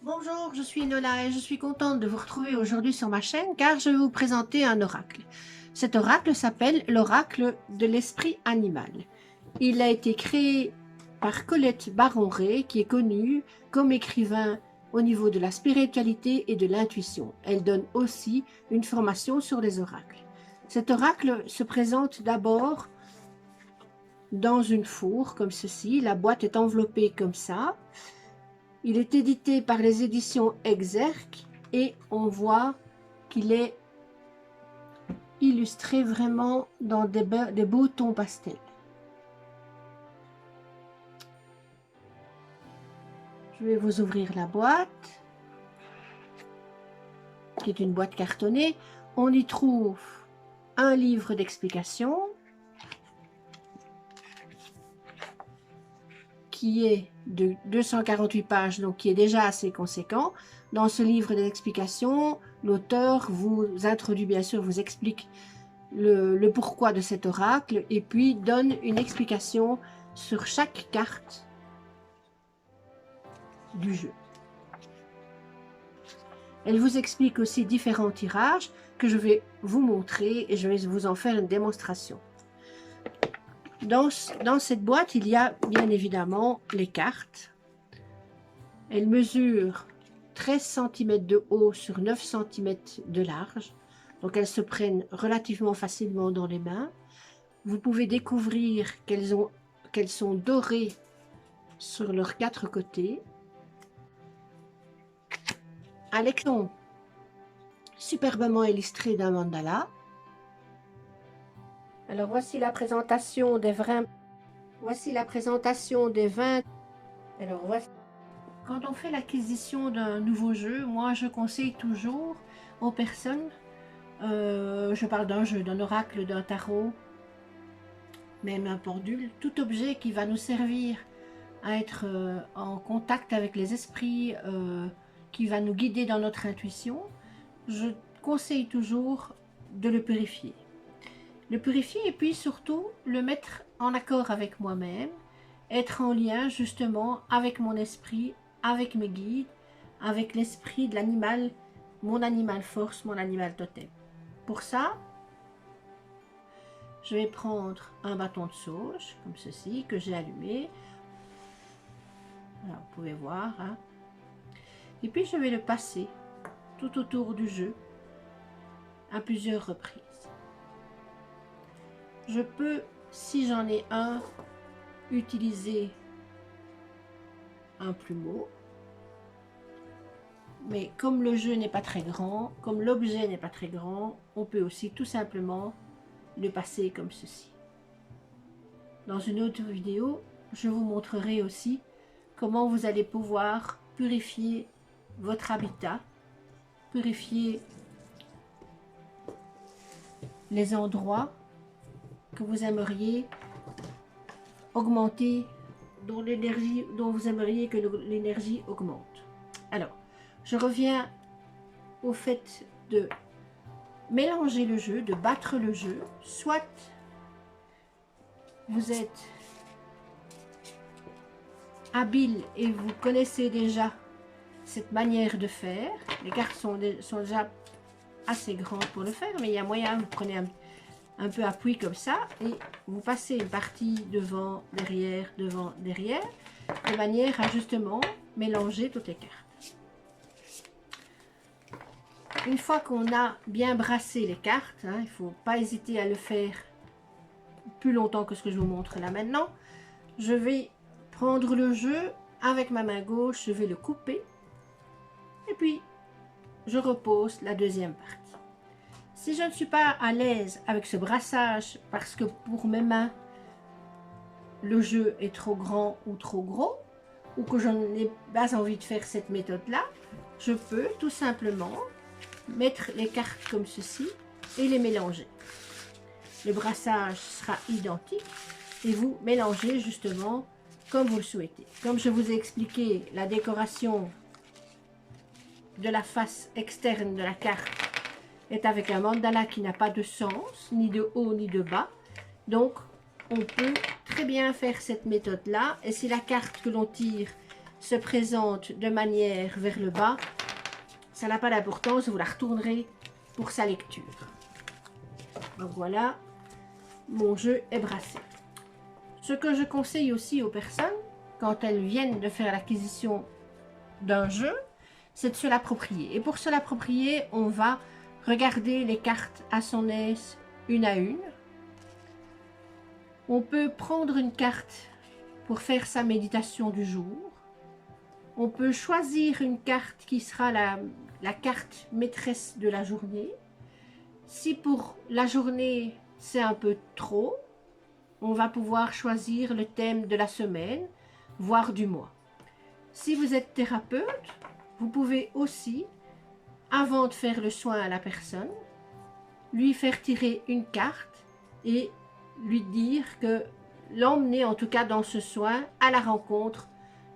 Bonjour, je suis Nola et je suis contente de vous retrouver aujourd'hui sur ma chaîne car je vais vous présenter un oracle. Cet oracle s'appelle l'oracle de l'esprit animal. Il a été créé par Colette Baron-Ray qui est connue comme écrivain au niveau de la spiritualité et de l'intuition. Elle donne aussi une formation sur les oracles. Cet oracle se présente d'abord dans une fourre comme ceci. La boîte est enveloppée comme ça. Il est édité par les éditions Exergue et on voit qu'il est illustré vraiment dans des beaux tons pastels. Je vais vous ouvrir la boîte, qui est une boîte cartonnée. On y trouve un livre d'explication qui est de 248 pages, donc qui est déjà assez conséquent. Dans ce livre d'explication, l'auteur vous introduit, bien sûr, vous explique le pourquoi de cet oracle et puis donne une explication sur chaque carte du jeu. Elle vous explique aussi différents tirages que je vais vous montrer et je vais vous en faire une démonstration. Dans cette boîte, il y a bien évidemment les cartes. Elles mesurent 13 cm de haut sur 9 cm de large. Donc elles se prennent relativement facilement dans les mains. Vous pouvez découvrir qu'elles sont dorées sur leurs 4 côtés. Un lecton superbement illustré d'un mandala. Alors voici la présentation des 20. Voici la présentation des 20. Alors voici. Quand on fait l'acquisition d'un nouveau jeu, moi je conseille toujours aux personnes, je parle d'un jeu, d'un oracle, d'un tarot, même un pendule, tout objet qui va nous servir à être en contact avec les esprits, qui va nous guider dans notre intuition, je conseille toujours de le purifier. Le purifier et puis surtout le mettre en accord avec moi-même, être en lien justement avec mon esprit, avec mes guides, avec l'esprit de l'animal, mon animal force, mon animal totem. Pour ça, je vais prendre un bâton de sauge, comme ceci, que j'ai allumé. Voilà, vous pouvez voir. Hein. Et puis je vais le passer tout autour du jeu à plusieurs reprises. Je peux, si j'en ai un, utiliser un plumeau. Mais comme le jeu n'est pas très grand, comme l'objet n'est pas très grand, on peut aussi tout simplement le passer comme ceci. Dans une autre vidéo, je vous montrerai aussi comment vous allez pouvoir purifier votre habitat, purifier les endroits que vous aimeriez augmenter, dont vous aimeriez que l'énergie augmente. Alors, je reviens au fait de mélanger le jeu, de battre le jeu, soit vous êtes habile et vous connaissez déjà cette manière de faire. Les cartes sont déjà assez grandes pour le faire, mais il y a moyen, vous prenez un peu appui comme ça et vous passez une partie devant, derrière, de manière à justement mélanger toutes les cartes. Une fois qu'on a bien brassé les cartes, hein, il ne faut pas hésiter à le faire plus longtemps que ce que je vous montre là maintenant. Je vais prendre le jeu avec ma main gauche, je vais le couper et puis je repose la deuxième partie. Si je ne suis pas à l'aise avec ce brassage parce que pour mes mains le jeu est trop grand ou trop gros ou que je n'ai pas envie de faire cette méthode là, je peux tout simplement mettre les cartes comme ceci et les mélanger. Le brassage sera identique et vous mélangez justement comme vous le souhaitez. Comme je vous ai expliqué, la décoration de la face externe de la carte est avec un mandala qui n'a pas de sens, ni de haut ni de bas. Donc, on peut très bien faire cette méthode-là. Et si la carte que l'on tire se présente de manière vers le bas, ça n'a pas d'importance, vous la retournerez pour sa lecture. Donc voilà, mon jeu est brassé. Ce que je conseille aussi aux personnes, quand elles viennent de faire l'acquisition d'un jeu, c'est de se l'approprier. Et pour se l'approprier, on va regarder les cartes à son aise, une à une. On peut prendre une carte pour faire sa méditation du jour. On peut choisir une carte qui sera la carte maîtresse de la journée. Si pour la journée, c'est un peu trop, on va pouvoir choisir le thème de la semaine, voire du mois. Si vous êtes thérapeute, vous pouvez aussi, avant de faire le soin à la personne, lui faire tirer une carte et lui dire que l'emmener en tout cas dans ce soin à la rencontre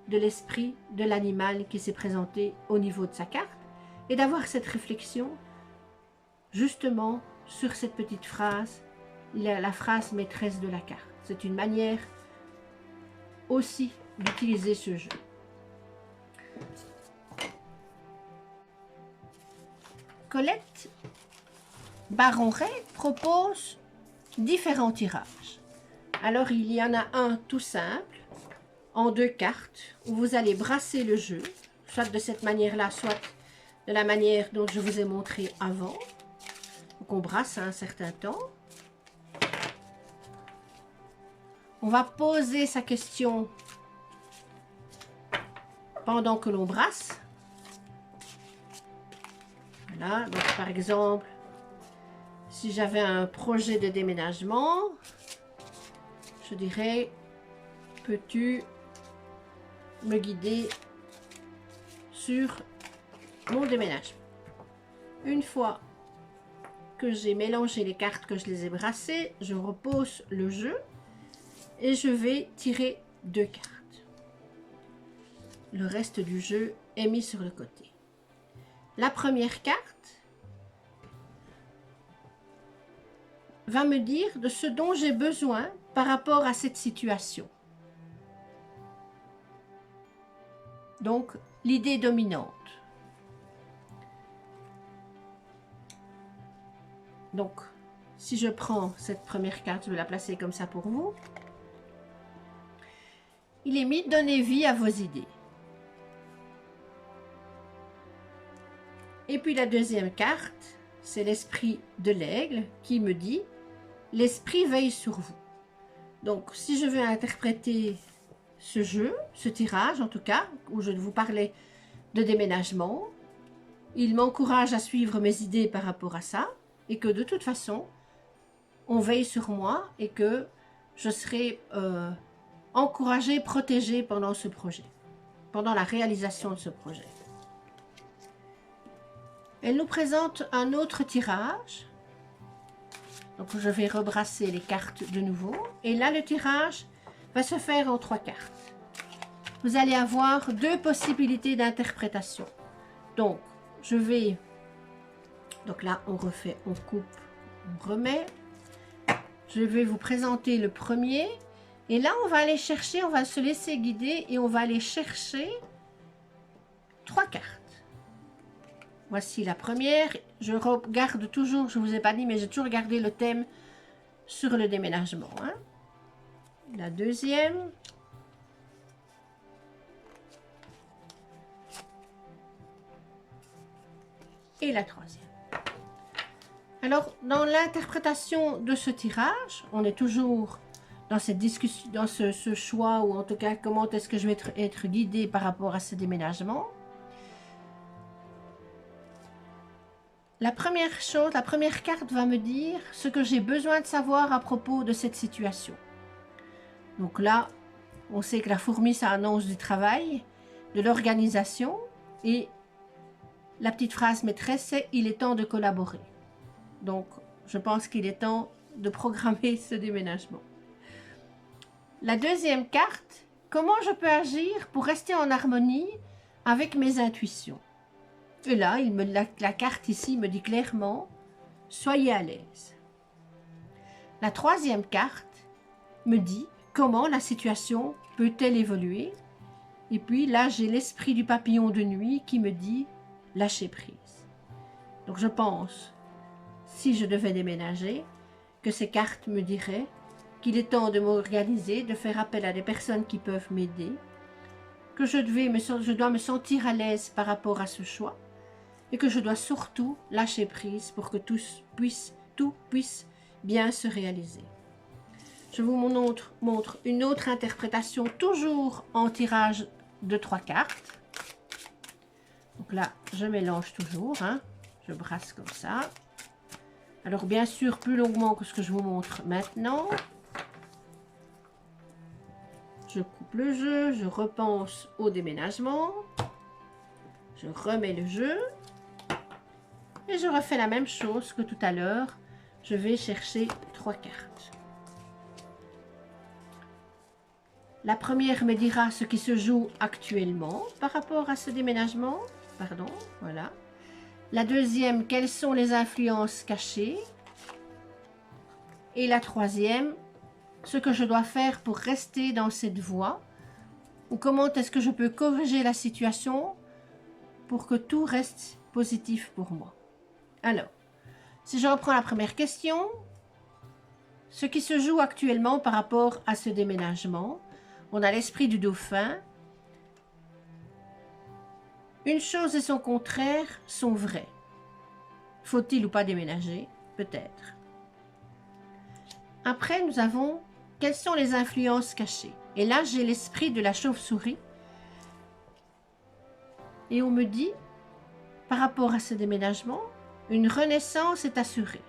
de l'esprit de l'animal qui s'est présenté au niveau de sa carte et d'avoir cette réflexion justement sur cette petite phrase, la phrase maîtresse de la carte. C'est une manière aussi d'utiliser ce jeu. Colette Baron-Ray propose différents tirages. Alors il y en a un tout simple, en 2 cartes, où vous allez brasser le jeu, soit de cette manière-là, soit de la manière dont je vous ai montré avant. Donc on brasse un certain temps. On va poser sa question pendant que l'on brasse. Voilà, donc par exemple, si j'avais un projet de déménagement, je dirais, peux-tu me guider sur mon déménagement? Une fois que j'ai mélangé les cartes, que je les ai brassées, je repose le jeu et je vais tirer 2 cartes. Le reste du jeu est mis sur le côté. La première carte va me dire de ce dont j'ai besoin par rapport à cette situation. Donc, l'idée dominante. Donc, si je prends cette première carte, je vais la placer comme ça pour vous. Il est mis « Donnez vie à vos idées ». Et puis la deuxième carte, c'est l'esprit de l'aigle qui me dit « L'esprit veille sur vous ». Donc, si je veux interpréter ce jeu, ce tirage en tout cas, où je vous parlais de déménagement, il m'encourage à suivre mes idées par rapport à ça, et que de toute façon, on veille sur moi et que je serai encouragée, protégée pendant ce projet, pendant la réalisation de ce projet. Elle nous présente un autre tirage. Donc je vais rebrasser les cartes de nouveau. Et là, le tirage va se faire en 3 cartes. Vous allez avoir 2 possibilités d'interprétation. Donc, je vais... Donc là, on refait, on coupe, on remet. Je vais vous présenter le premier. Et là, on va aller chercher, on va se laisser guider et on va aller chercher 3 cartes. Voici la première. Je regarde toujours, je ne vous ai pas dit, mais j'ai toujours gardé le thème sur le déménagement. Hein. La deuxième. Et la troisième. Alors, dans l'interprétation de ce tirage, on est toujours dans cette discussion, dans ce choix, ou en tout cas, comment est-ce que je vais être guidée par rapport à ce déménagement. La première chose, la première carte va me dire ce que j'ai besoin de savoir à propos de cette situation. Donc là, on sait que la fourmi, ça annonce du travail, de l'organisation, et la petite phrase maîtresse, c'est « il est temps de collaborer ». Donc, je pense qu'il est temps de programmer ce déménagement. La deuxième carte, comment je peux agir pour rester en harmonie avec mes intuitions. Et là, la carte ici me dit clairement, soyez à l'aise. La troisième carte me dit comment la situation peut-elle évoluer. Et puis là, j'ai l'esprit du papillon de nuit qui me dit lâcher prise. Donc je pense, si je devais déménager, que ces cartes me diraient qu'il est temps de m'organiser, de faire appel à des personnes qui peuvent m'aider, que je dois me sentir à l'aise par rapport à ce choix et que je dois surtout lâcher prise pour que tout puisse bien se réaliser. Je vous montre une autre interprétation, toujours en tirage de 3 cartes. Donc là, je mélange toujours, hein. Je brasse comme ça. Alors bien sûr, plus longuement que ce que je vous montre maintenant. Je coupe le jeu, je repense au déménagement. Je remets le jeu. Et je refais la même chose que tout à l'heure. Je vais chercher 3 cartes. La première me dira ce qui se joue actuellement par rapport à ce déménagement. Pardon, voilà. La deuxième, quelles sont les influences cachées. Et la troisième, ce que je dois faire pour rester dans cette voie. Ou comment est-ce que je peux corriger la situation pour que tout reste positif pour moi. Alors, si je reprends la première question, ce qui se joue actuellement par rapport à ce déménagement, on a l'esprit du dauphin. Une chose et son contraire sont vrais. Faut-il ou pas déménager? Peut-être. Après, nous avons quelles sont les influences cachées. Et là, j'ai l'esprit de la chauve-souris. Et on me dit, par rapport à ce déménagement, une renaissance est assurée.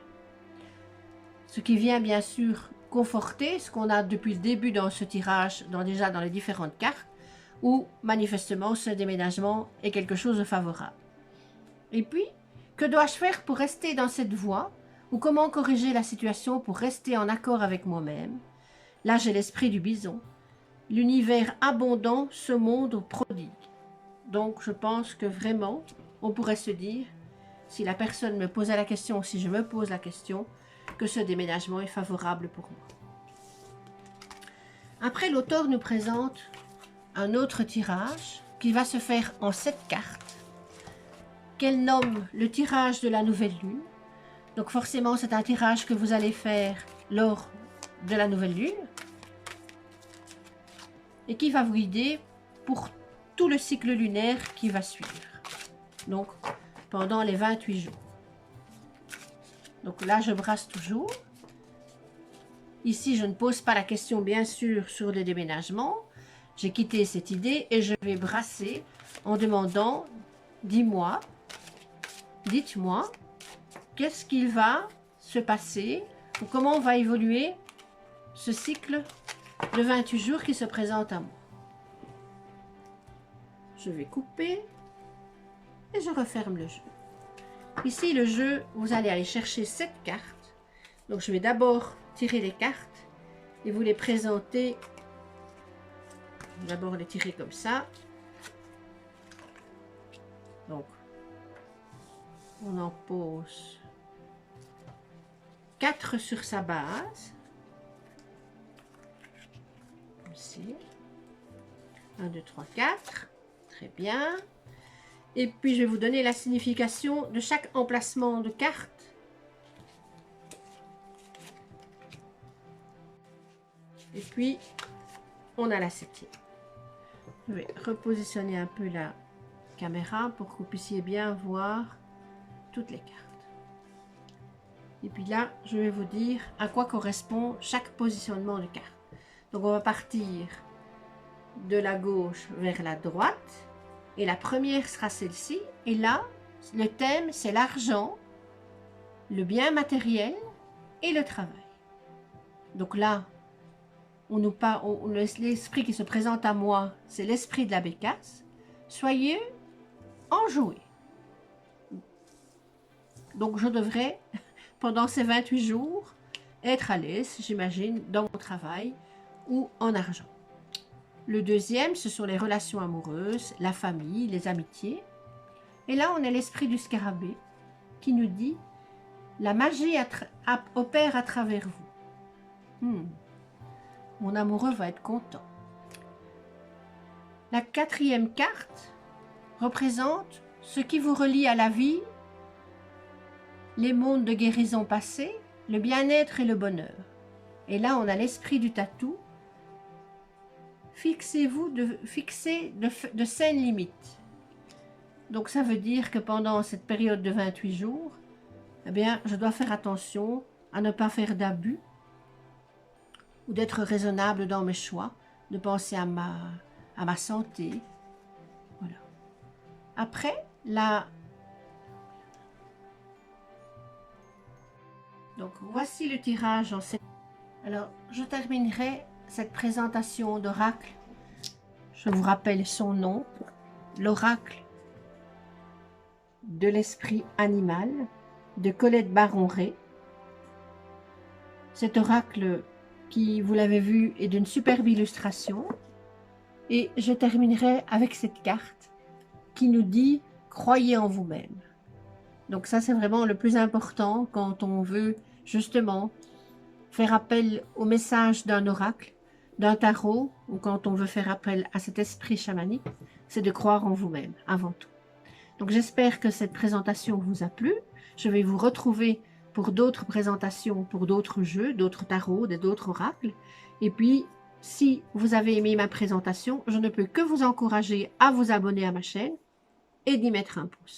Ce qui vient bien sûr conforter ce qu'on a depuis le début dans ce tirage, déjà dans les différentes cartes, où manifestement ce déménagement est quelque chose de favorable. Et puis, que dois-je faire pour rester dans cette voie, ou comment corriger la situation pour rester en accord avec moi-même? Là, j'ai l'esprit du bison. L'univers abondant, ce monde prodigue. Donc, je pense que vraiment, on pourrait se dire, si la personne me posait la question, si je me pose la question, que ce déménagement est favorable pour moi. Après, l'auteur nous présente un autre tirage qui va se faire en 7 cartes, qu'elle nomme le tirage de la nouvelle lune. Donc forcément, c'est un tirage que vous allez faire lors de la nouvelle lune et qui va vous guider pour tout le cycle lunaire qui va suivre. Donc, pendant les 28 jours. Donc là, je brasse toujours. Ici, je ne pose pas la question, bien sûr, sur le déménagement. J'ai quitté cette idée et je vais brasser en demandant, dites-moi, qu'est-ce qu'il va se passer ou comment va évoluer ce cycle de 28 jours qui se présente à moi. Je vais couper et je referme le jeu. Ici, le jeu, vous allez aller chercher 7 cartes. Donc, je vais d'abord tirer les cartes et vous les présenter. D'abord les tirer comme ça. Donc, on en pose 4 sur sa base. Ici. 1, 2, 3, 4. Très bien. Et puis, je vais vous donner la signification de chaque emplacement de carte. Et puis, on a la 7e. Je vais repositionner un peu la caméra pour que vous puissiez bien voir toutes les cartes. Et puis là, je vais vous dire à quoi correspond chaque positionnement de carte. Donc, on va partir de la gauche vers la droite. Et la première sera celle-ci. Et là, le thème, c'est l'argent, le bien matériel et le travail. Donc là, l'esprit qui se présente à moi, c'est l'esprit de la bécasse. Soyez enjoués. Donc, je devrais, pendant ces 28 jours, être à l'aise, j'imagine, dans mon travail ou en argent. Le deuxième, ce sont les relations amoureuses, la famille, les amitiés. Et là, on a l'esprit du scarabée qui nous dit « La magie opère à travers vous. Mon amoureux va être content. » La quatrième carte représente ce qui vous relie à la vie, les mondes de guérison passée, le bien-être et le bonheur. Et là, on a l'esprit du tatou. Fixez-vous de saines limites. Donc ça veut dire que pendant cette période de 28 jours, eh bien, je dois faire attention à ne pas faire d'abus ou d'être raisonnable dans mes choix, de penser à ma santé. Voilà. Après, donc voici le tirage en cette... Alors, je terminerai cette présentation d'oracle. Je vous rappelle son nom, l'oracle de l'esprit animal de Colette Baron-Ré. Cet oracle qui, vous l'avez vu, est d'une superbe illustration. Et je terminerai avec cette carte qui nous dit « Croyez en vous-même ». Donc ça, c'est vraiment le plus important quand on veut justement faire appel au message d'un oracle, d'un tarot, ou quand on veut faire appel à cet esprit chamanique, c'est de croire en vous-même avant tout. Donc j'espère que cette présentation vous a plu. Je vais vous retrouver pour d'autres présentations, pour d'autres jeux, d'autres tarots, d'autres oracles. Et puis, si vous avez aimé ma présentation, je ne peux que vous encourager à vous abonner à ma chaîne et d'y mettre un pouce.